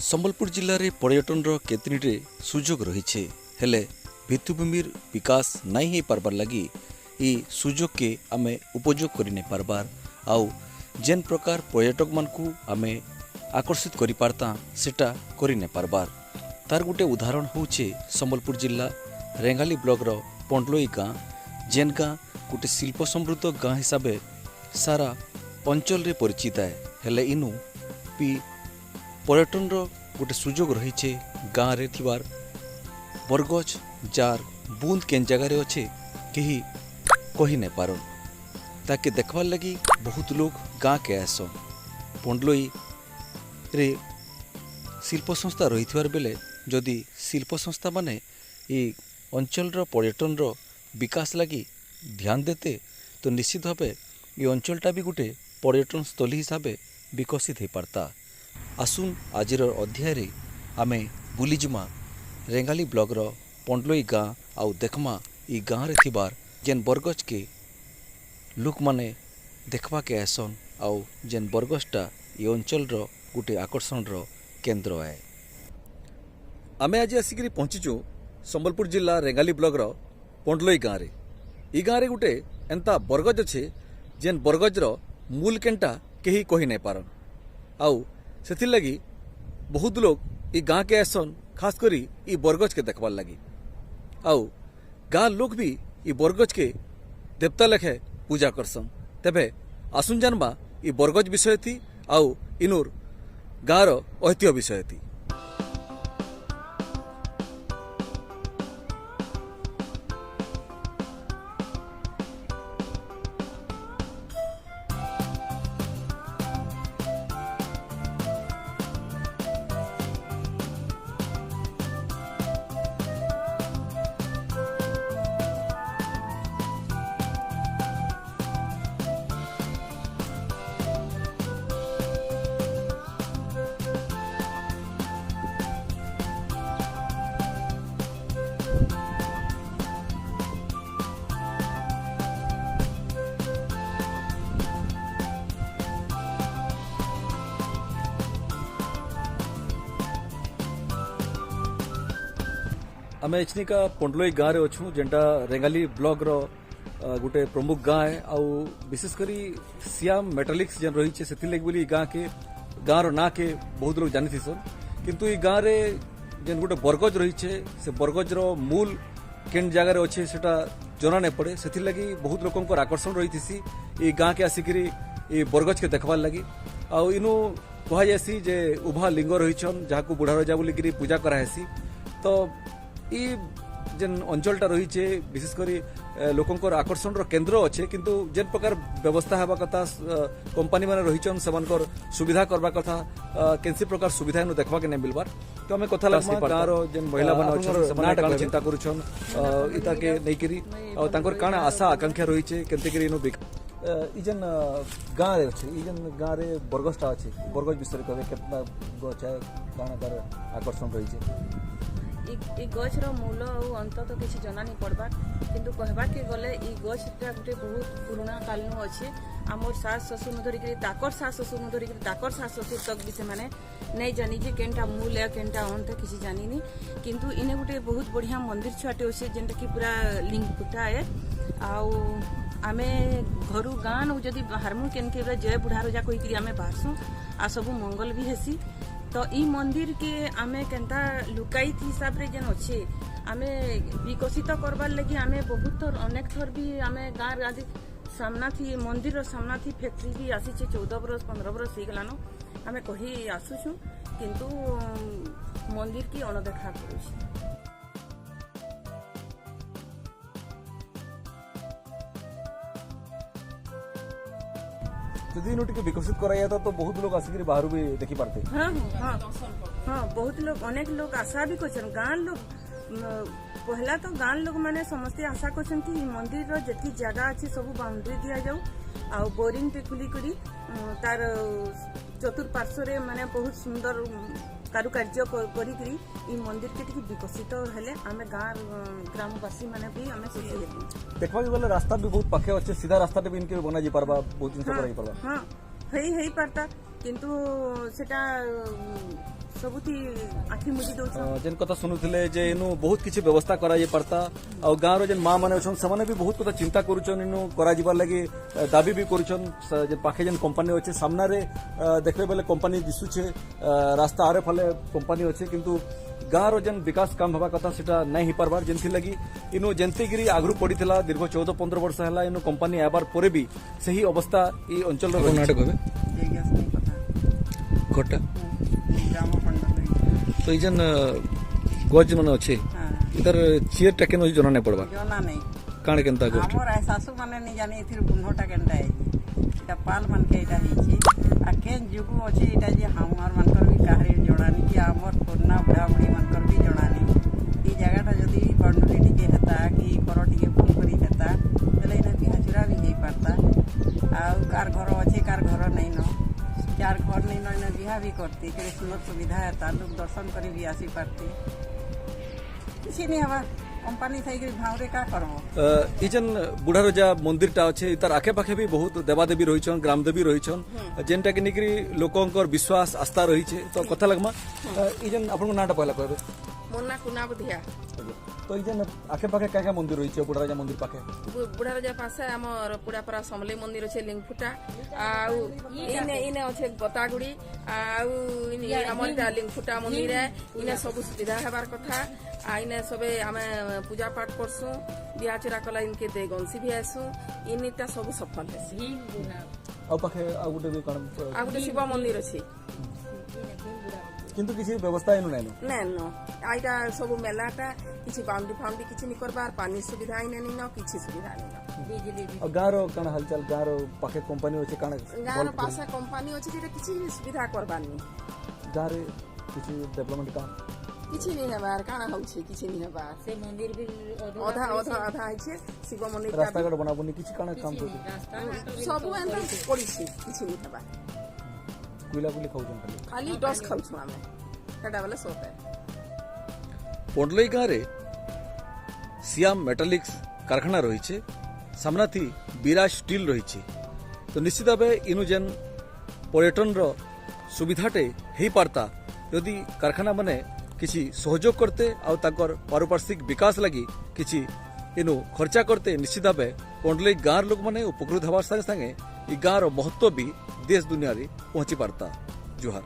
संबलपुर जिले में पर्यटन केतनीटे सुजोग रही हेले भित्तिभूमि विकास नहीं हो पार्बार लगी ये सुजोग के आमे उपयोग कर नहीं पार्बार आउ जेन प्रकार पर्यटक मान को आमे आकर्षित करि पारता सेटा करि नहीं पार्बार तार गोटे उदाहरण होचे संबलपुर जिला रेंगाली ब्लॉक रो पंडलोई गाँ जेन गाँ गोटे शिल्प समृद्ध गाँ हिसाब से सारा अंचल रे परिचित है हेले इनु भी पर्यटन गोटे सुजोग रही गाँव रे थिबार बरगछ जार बूंद केन जगार अच्छे कहीं कही नहीं पारन ताके देखवार लगी बहुत लोग गाँ के आसन पंडलोई रे शिल्प संस्था रही बेले जदि शिल्प संस्था माने ये अंचल पर्यटन विकास लगी ध्यान देते तो निश्चित भाव ये अंचलटा भी गोटे पर्यटन स्थली हिसाब से विकसित हो पारता। आसुन आजिर अध्याय आमे बुलीजिमा रेंगाली ब्लॉक रो पंडलोई गाँ आउ देखमा ई गाँव रे थिबार जेन बरगछ के लोक माने देखवा के आसन आउ जेन बरगछटा ये अंचल गोटे आकर्षण केन्द्र है। आमे आज आसिक पहुँचीचु संबलपुर जिला रेंगाली ब्लॉक रो पंडलोई गाँव रे ई गाँव रे गोटे एंता बरगछ अच्छे जेन बरगछ रो मूल केनटा कहीं कही नहीं पारन आउ से लगी बहुत लोग ई गाँ के आसन खास करी ई बरगछ के देखवार लगी आउ गाँ लोग भी ई बरगछ के देवता लेखे पूजा करसन तेबे आसुन जानबा ई बरगछ विषय थी आउ इनूर गाँव ऐतिह्य विषय थी। आमे एचनिका पंडलोई गाँव रे अच्छू जेनटा रेंगाली ब्लॉक रो गोटे प्रमुख गाँ है आउ विशेष करी सियाम मेटालिक्स जेन रही से बोली गाँ रो ना के बहुत लोग जानी थीसन किंतु ई गाँव रे जेन गोटे बरगछ रही से बरगछ रो मूल केन जगार अच्छे सेटा जना नहीं पड़े से लगी बहुत लोक आकर्षण रही थी ई गाँ के आसिकी ई बरगछ के देखवार लगी आउ इनु कह जासी जे उभा लिंग रही जहाँ को बुढ़ा रजा बोलिकी पूजा करासी तो ई जेन अंचलटा रही विशेषकर लोकंर आकर्षण केन्द्र अच्छे किंतु जेन प्रकार व्यवस्था हवा कथा कंपनी मैंने रही सुविधा करवा कथा कैसी प्रकार सुविधा इनु देखवा के नहीं मिलबार तो आम कथा गाँव जेन महिला मैंने चिंता करुछन इता के नहींकरी काण आशा आकांक्षा रही केमती इनु जेन गाँव अच्छे जेन गाँव बरगछटा अच्छे बरगछ विषय कहे कितना गछ है काण तार आकर्षण रही ई गछ रो मूल और अंत तो किसी जना नहीं पड़बार किंतु कहबा के गले ई गछटा गोटे बहुत पुराना कालनु अच्छे आमर सास ससुर धरिक ताकर सास ससुर धरिक ताकर सास ससुर तक भी से माने नहीं जानी जे केनटा मूल है केनटा अंत किसी जानी किंतु इने गोटे बहुत बढ़िया मंदिर छुआटे अच्छे जेनटा कि पूरा लिंग फुटा है आउ आमे घरू गाँ नौ जदि बाहरमु केन के जय बुढ़ा रजा कहीकि आमे बाहरसु आ सब मंगल भी हेसी तो ई मंदिर के आमे केनता लुकाई हिसाब रे जेन अच्छे आमे विकसित करबार लगी आमे बहुत थर अनेक थर भी आमे गाँव आदि सामना थी मंदिर रो सामना थी फैक्ट्री भी आसी 14 बरस 15 बरस हो गलानो आमे कही आसुछु किंतु मंदिर की अणदेखा करूछि। यदि इनु टिके विकसित कराया था तो बहुत लोग आसिक बाहर भी देखी पारते। हाँ हाँ हाँ बहुत लोग अनेक लोग आशा भी कर गाँव लोग पहला तो गाँव लोग माने समस्ते आशा कर मंदिर जी जगह अच्छी सब बाउंड्री दि जाऊ आ बोरिंग टे खुली करी तार चतुर्पार्श्व माने बहुत सुंदर कारुकार्य करी मंदिर के टिके विकसित हेले आमे गाँव ग्रामवासी माने भी आमे खुशी हेबी। देखबा गले रास्ता भी बहुत पाखे अच्छे सीधा रास्ता भी इनके बना जी पारबा बहुत दिन करा ही पारबा। हां हेई पारता किंतु सेटा ସବୁଥି ଆଖି ମୁଜି ଦଉଛନ୍। जेन कथा सुनुथिले जे इनु बहुत किछि व्यवस्था करा जे पड़ता आ गांव रो जेन मां माने छन समाने भी बहुत कथा चिंता करूछन इनु करा जिबार लागि दाबी भी करूछन जे पाखे जेन कंपनी अछि सामना रे देखबे बेले कंपनी दिसुछे रास्ता आरे फले कंपनी अछि किंतु गांव रो जेन विकास काम हवा कथा सेटा नै हि परबार जेनथि लागि इनु जेंतिगिरी आगरु पडिथिला दीर्घ 14-15 वर्ष हला इनु कंपनी आबार परे भी सही अवस्था ई अंचल रो नाटक होबे घटा तो इजन गज मन अच्छे इधर चेयर टा केन जना नहीं पड़बा जना नहीं काण केनता गोष्ट हमर सासू माने नहीं जाने इथिर बुन्होटा केनता है एटा पाल मन के एटा हिची आ केन जुगु अछि एटा जे हमर मनकर भी काहरे जणानी कि हमर पुरना बुढ़ा बुढ़ी मनकर भी जणानी ई जगहटा जदी बंडुली टिके हेता कि कर टिके फुल करी हेता तले इना बिहाचुरा भी हेई पारता आ कार घर अछि कार घर नहीं न चार घर नहीं न इना बिहा भी करती के सुंदर सुविधा हेता लोग दर्शन करी भी आसी पारती किसी नहीं हवा कंपनी थई के भावरे का करबो इजन बुढ़ा रजा मंदिर टा अच्छे इतार आखे पाखे भी बहुत देवादेवी रहिछन ग्रामदेवी रहिछन जेनटा कि निकरी लोकंकर विश्वास आस्था रहिछे तो कथा लगमा इजन आपन नाटा पहला कहबे मोना कुना बुधिया तो इजन आखे पाखे का मंदिर रहिछे बुढ़ा रजा मंदिर पाखे बुढ़ा राजा पासे हमर पुरापरा समले मंदिर अछि लिंगफुटा आउ इने अछि बतागुड़ी आउ इने हमर ता लिंगफुटा मंदिर है इने सब सुविधा हेबार कथा आ इने सबे हमें पूजा पाठ करसु बिया चरा कला इनके दे गंसी भी आसु इनिटा सब सफल है आ पाखे आ गुटे भी कण आ गुटे शिव मंदिर अछि किंतु किसी व्यवस्था इनु नै न आइटा सब मेलाटा किछि बाउंड्री फाउंड्री किछि नि करबार पानी सुविधा इने नि न किछि सुविधा नि न बिजली भी और गारो कण हलचल गारो पाखे कंपनी होचे कण गारो पासा कंपनी अछि जेटा किछि सुविधा करबार नि गारे किछि डेवलपमेंट काम किछि नि हेबार काना होछि किछि नि हेबार से मंदिर भी आधा है शिव मंदिर रास्ता घाट बनाबुनी किछि कण काम होचे सब एंता पड़िछि किछि नि हेबार कुइला कुली खाउछन खाली डस खाउछु हमें सेटा वाला सोते पोंडलई गाँव रे सियाम मेटालिक्स कारखाना रही सामना थी विराज स्टील रही तो निश्चित भाव इनु जेन पर्यटन रो सुविधाटे हो पारता यदि कारखाना माने किसी सहयोग करते आउ ताकर पारिपार्श्विक विकास लगी किसी इनु खर्चा करते निश्चित भाव पोंडलई गाँव लोक मैंने उपकृत हवार संगे संगे गाँव रो महत्व भी देश दुनिया रे पहुंची पारता जुहार।